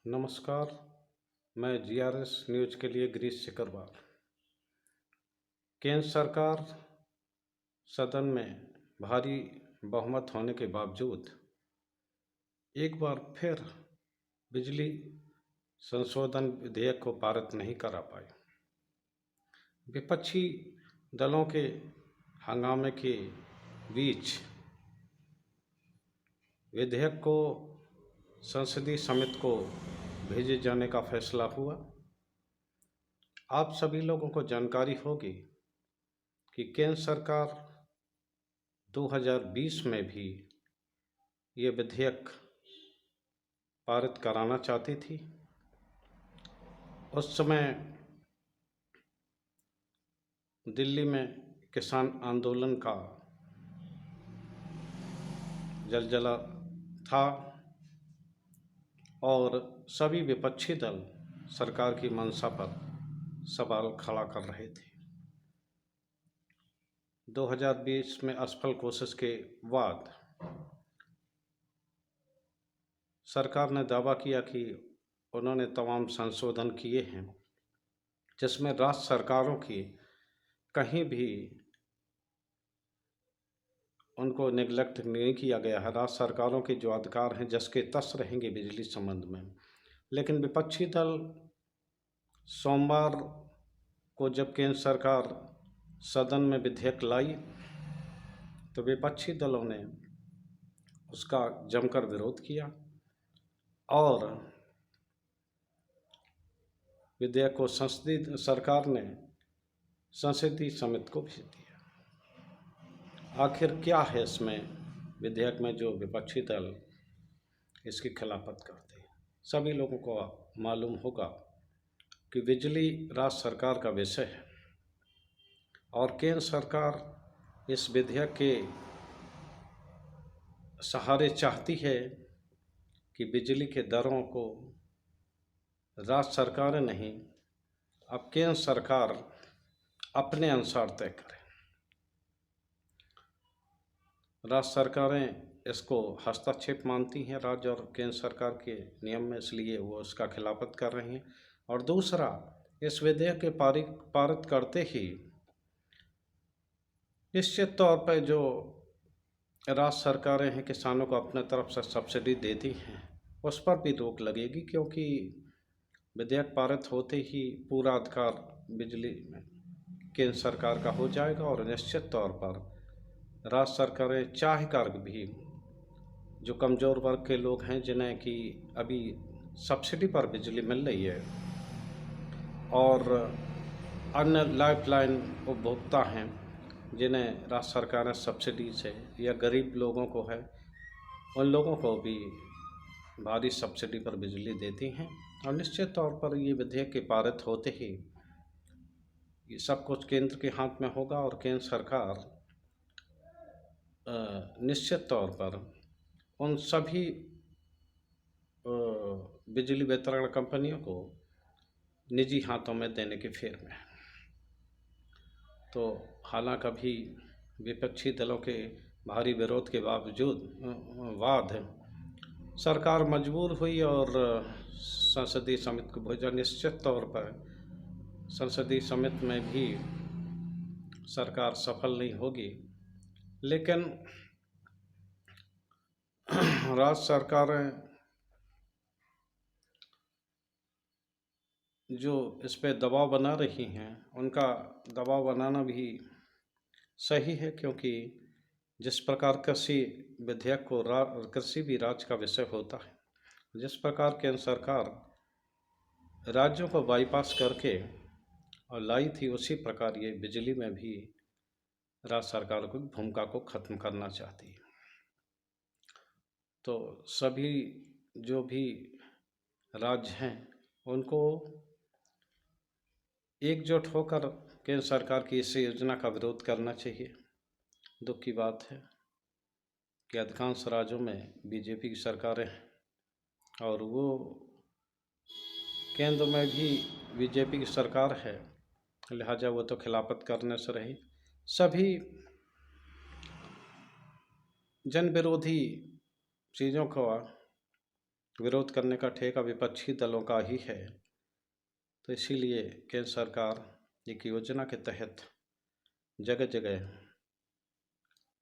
नमस्कार। मैं GRS news के लिए गिरीश सिकरवार। केंद्र सरकार सदन में भारी बहुमत होने के बावजूद एक बार फिर बिजली संशोधन विधेयक को पारित नहीं करा पाई। विपक्षी दलों के हंगामे के बीच विधेयक को संसदीय समिति को भेजे जाने का फैसला हुआ। आप सभी लोगों को जानकारी होगी कि केंद्र सरकार 2020 में भी ये विधेयक पारित कराना चाहती थी। उस समय दिल्ली में किसान आंदोलन का जलजला था और सभी विपक्षी दल सरकार की मंशा पर सवाल खड़ा कर रहे थे। 2020 में असफल कोशिश के बाद सरकार ने दावा किया कि उन्होंने तमाम संशोधन किए हैं, जिसमें राज्य सरकारों की कहीं भी उनको नेग्लेक्ट नहीं किया गया है। राज्य सरकारों के जो अधिकार हैं जस के तस रहेंगे बिजली संबंध में। लेकिन विपक्षी दल सोमवार को जब केंद्र सरकार सदन में विधेयक लाई तो विपक्षी दलों ने उसका जमकर विरोध किया और विधेयक को सरकार ने संसदीय समिति को भेज दिया। आखिर क्या है इसमें विधेयक में जो विपक्षी दल इसकी खिलाफत करते हैं? सभी लोगों को मालूम होगा कि बिजली राज्य सरकार का विषय है और केंद्र सरकार इस विधेयक के सहारे चाहती है कि बिजली के दरों को राज्य सरकारें नहीं, अब केंद्र सरकार अपने अनुसार तय करे। राज्य सरकारें इसको हस्तक्षेप मानती हैं राज्य और केंद्र सरकार के नियम में, इसलिए वो उसका खिलाफत कर रही हैं। और दूसरा, इस विधेयक के पारित करते ही निश्चित तौर पर जो राज्य सरकारें हैं किसानों को अपने तरफ से सब्सिडी देती हैं उस पर भी रोक लगेगी, क्योंकि विधेयक पारित होते ही पूरा अधिकार बिजली में केंद्र सरकार का हो जाएगा और निश्चित तौर पर राज्य सरकारें चाह कर भी जो कमज़ोर वर्ग के लोग हैं जिन्हें कि अभी सब्सिडी पर बिजली मिल रही है और अन्य लाइफलाइन उपभोक्ता हैं जिन्हें राज्य सरकारें सब्सिडी से या गरीब लोगों को है, उन लोगों को भी भारी सब्सिडी पर बिजली देती हैं। और निश्चित तौर पर ये विधेयक के पारित होते ही ये सब कुछ केंद्र के हाथ में होगा और केंद्र सरकार निश्चित तौर पर उन सभी बिजली वितरण कंपनियों को निजी हाथों में देने के फेर में है। तो हालांकि अभी विपक्षी दलों के भारी विरोध के बाद सरकार मजबूर हुई और संसदीय समिति को भेजा। निश्चित तौर पर संसदीय समिति में भी सरकार सफल नहीं होगी, लेकिन राज्य सरकारें जो इस पे दबाव बना रही हैं उनका दबाव बनाना भी सही है, क्योंकि जिस प्रकार कृषि विधेयक को कृषि भी राज्य का विषय होता है, जिस प्रकार केंद्र सरकार राज्यों को बाईपास करके और लाई थी, उसी प्रकार ये बिजली में भी राज्य सरकार की भूमिका को ख़त्म करना चाहती है। तो सभी जो भी राज्य हैं उनको एकजुट होकर केंद्र सरकार की इस योजना का विरोध करना चाहिए। दुख की बात है कि अधिकांश राज्यों में बीजेपी की सरकारें हैं और वो केंद्र में भी बीजेपी की सरकार है, लिहाजा वो तो खिलाफत करने से रही। सभी जन विरोधी चीज़ों का विरोध करने का ठेका विपक्षी दलों का ही है। तो इसीलिए केंद्र सरकार एक योजना के तहत जगह जगह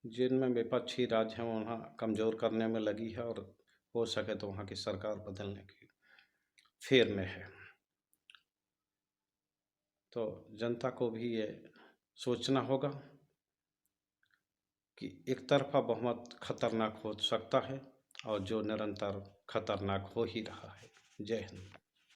जिनमें विपक्षी राज्य हैं वहाँ कमज़ोर करने में लगी है और हो सके तो वहाँ की सरकार बदलने की फेर में है। तो जनता को भी ये सोचना होगा कि एक तरफा बहुमत खतरनाक हो सकता है और जो निरंतर खतरनाक हो ही रहा है। जय हिंद।